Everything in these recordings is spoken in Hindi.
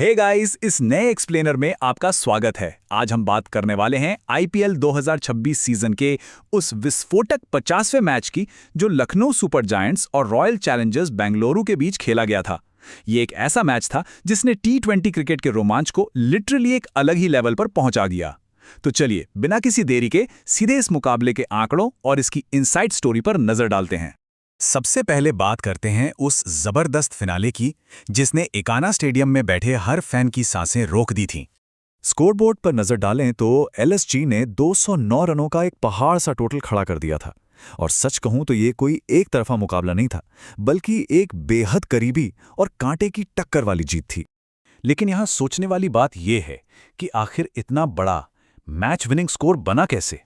हे गाइस, इस नए एक्सप्लेनर में आपका स्वागत है। आज हम बात करने वाले हैं आईपीएल 2026 सीजन के उस विस्फोटक 50वें मैच की जो लखनऊ सुपर जायंट्स और रॉयल चैलेंजर्स बेंगलुरु के बीच खेला गया था। ये एक ऐसा मैच था जिसने टी20 क्रिकेट के रोमांच को लिटरली एक अलग ही लेवल पर पहुंचा दिया। तो चलिए बिना किसी देरी के सीधे इस मुकाबले के आंकड़ों और इसकी इनसाइड स्टोरी पर नजर डालते हैं। सबसे पहले बात करते हैं उस जबरदस्त फिनाले की जिसने एकाना स्टेडियम में बैठे हर फैन की सांसें रोक दी थीं। स्कोरबोर्ड पर नजर डालें तो एलएसजी ने 209 रनों का एक पहाड़ सा टोटल खड़ा कर दिया था। और सच कहूं तो ये कोई एक तरफा मुकाबला नहीं था, बल्कि एक बेहद करीबी और कांटे की टक्कर वाली जीत थी। लेकिन यहां सोचने वाली बात यह है कि आखिर इतना बड़ा मैच विनिंग स्कोर बना कैसे?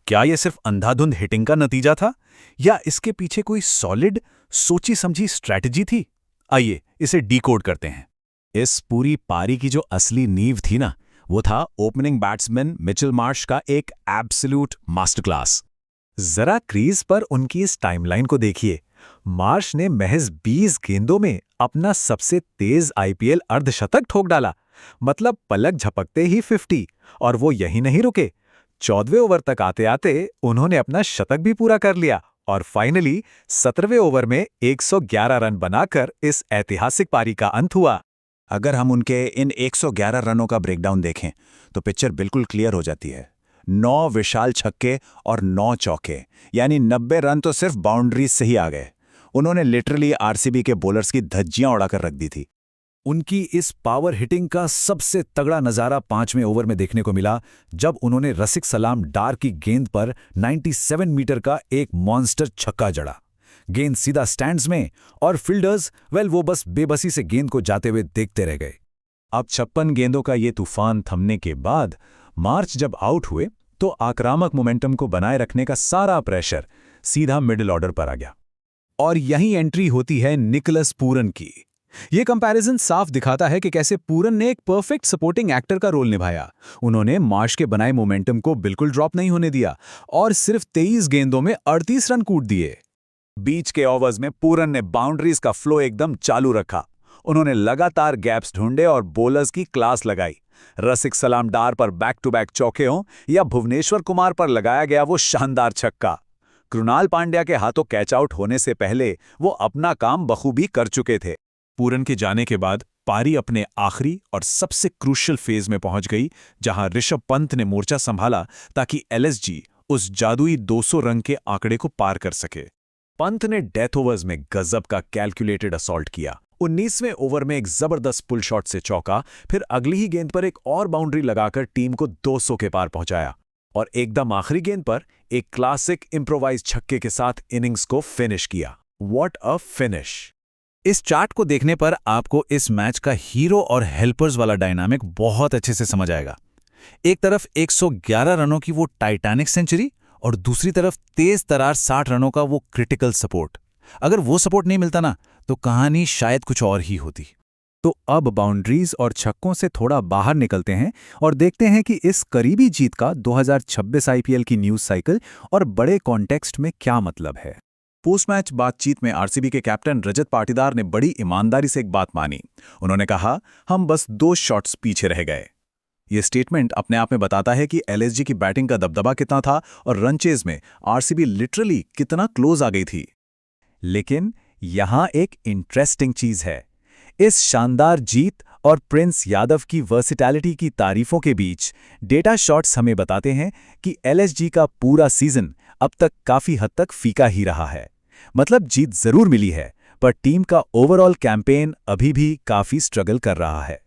क्या यह सिर्फ अंधाधुंध हिटिंग का नतीजा था या इसके पीछे कोई सॉलिड, सोची समझी स्ट्रैटेजी थी? आइए इसे डीकोड करते हैं। इस पूरी पारी की जो असली नींव थी ना, वो था ओपनिंग बैट्समैन मिचेल मार्श का एक एब्सोल्यूट मास्टरक्लास। जरा क्रीज पर उनकी इस टाइमलाइन को देखिए। मार्श ने महज 20 गेंदों में अपना सबसे तेज आईपीएल अर्धशतक ठोक डाला। मतलब पलक झपकते ही 50। और वो यही नहीं रुके, 14वें ओवर तक आते आते उन्होंने अपना शतक भी पूरा कर लिया और फाइनली 17वें ओवर में 111 रन बनाकर इस ऐतिहासिक पारी का अंत हुआ। अगर हम उनके इन 111 रनों का ब्रेकडाउन देखें तो पिक्चर बिल्कुल क्लियर हो जाती है। 9 विशाल छक्के और 9 चौके, यानी 90 रन तो सिर्फ बाउंड्रीज से ही आ गए। उन्होंने लिटरली आरसीबी के बॉलर्स की धज्जियां उड़ाकर रख दी थी। उनकी इस पावर हिटिंग का सबसे तगड़ा नजारा 5वें ओवर में देखने को मिला, जब उन्होंने रसिक सलाम डार की गेंद पर 97 मीटर का एक मॉन्स्टर छक्का जड़ा। गेंद सीधा स्टैंड्स में और फील्डर्स वो बस बेबसी से गेंद को जाते हुए देखते रह गए। अब 56 गेंदों का ये तूफान थमने के बाद मार्च जब आउट हुए तो आक्रामक मोमेंटम को बनाए रखने का सारा प्रेशर सीधा मिडिल ऑर्डर पर आ गया। और यही एंट्री होती है निकोलस पूरन की। ये कंपैरिजन साफ दिखाता है कि कैसे पूरन ने एक परफेक्ट सपोर्टिंग एक्टर का रोल निभाया। उन्होंने मार्श के बनाए मोमेंटम को बिल्कुल ड्रॉप नहीं होने दिया और सिर्फ 23 गेंदों में 38 रन कूट दिए। बीच के ओवर्स में पूरन ने बाउंड्रीज का फ्लो एकदम चालू रखा। उन्होंने लगातार गैप्स ढूंढे और बॉलर्स की क्लास लगाई। रसिक सलाम डार पर बैक टू बैक चौके हों या भुवनेश्वर कुमार पर लगाया गया वो शानदार छक्का, कृणाल पांड्या के हाथों कैच आउट होने से पहले वो अपना काम बखूबी कर चुके थे। पूरन के जाने के बाद पारी अपने आखिरी और सबसे क्रूशियल फेज में पहुंच गई, जहां ऋषभ पंत ने मोर्चा संभाला ताकि एलएसजी उस जादुई 200 रन के आंकड़े को पार कर सके। पंत ने डेथ ओवर्स में गजब का कैलकुलेटेड असॉल्ट किया। 19वें ओवर में एक जबरदस्त पुल शॉट से चौका, फिर अगली ही गेंद पर एक और बाउंड्री लगाकर टीम को 200 के पार पहुंचाया और एकदम आखिरी गेंद पर एक क्लासिक इंप्रोवाइज छक्के के साथ इनिंग्स को फिनिश किया। What a finish! इस चार्ट को देखने पर आपको इस मैच का हीरो और हेल्पर्स वाला डायनामिक बहुत अच्छे से समझ आएगा। एक तरफ 111 रनों की वो टाइटैनिक सेंचुरी और दूसरी तरफ तेज तरार 60 रनों का वो क्रिटिकल सपोर्ट। अगर वो सपोर्ट नहीं मिलता ना, तो कहानी शायद कुछ और ही होती। तो अब बाउंड्रीज और छक्कों से थोड़ा बाहर निकलते हैं और देखते हैं कि इस करीबी जीत का 2026 आईपीएल की न्यूज साइकिल और बड़े कॉन्टेक्स्ट में क्या मतलब है। पोस्ट मैच बातचीत में आरसीबी के कैप्टन रजत पाटीदार ने बड़ी ईमानदारी से एक बात मानी। उन्होंने कहा, हम बस 2 शॉट्स पीछे रह गए। ये स्टेटमेंट अपने आप में बताता है कि एलएसजी की बैटिंग का दबदबा कितना था और रन चेज में आरसीबी लिटरली कितना क्लोज आ गई थी। लेकिन यहां एक इंटरेस्टिंग चीज है। इस शानदार जीत और प्रिंस यादव की वर्सिटैलिटी की तारीफों के बीच डेटा शॉट्स हमें बताते हैं कि एलएसजी का पूरा सीजन अब तक काफी हद तक फीका ही रहा है। मतलब जीत जरूर मिली है, पर टीम का ओवरऑल कैंपेन अभी भी काफी स्ट्रगल कर रहा है।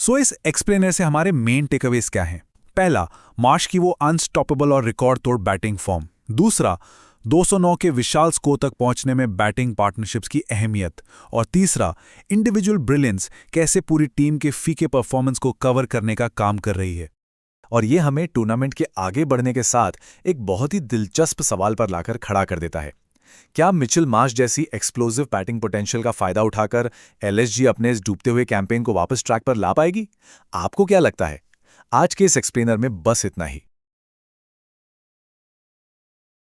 सो इस एक्सप्लेनर से हमारे मेन टेकअवेज क्या हैं? पहला, मार्श की वो अनस्टॉपेबल और रिकॉर्ड तोड़ बैटिंग फॉर्म। दूसरा, 209 के विशाल स्कोर तक पहुंचने में बैटिंग पार्टनरशिप्स की अहमियत। और तीसरा, इंडिविजुअल ब्रिलियंस कैसे पूरी टीम के फीके परफॉर्मेंस को कवर करने का काम कर रही है। और ये हमें टूर्नामेंट के आगे बढ़ने के साथ एक बहुत ही दिलचस्प सवाल पर लाकर खड़ा कर देता है। क्या मिचेल मार्श जैसी एक्सप्लोसिव बैटिंग पोटेंशियल का फायदा उठाकर एलएसजी अपने इस डूबते हुए कैंपेन को वापस ट्रैक पर ला पाएगी? आपको क्या लगता है? आज के इस एक्सप्लेनर में बस इतना ही।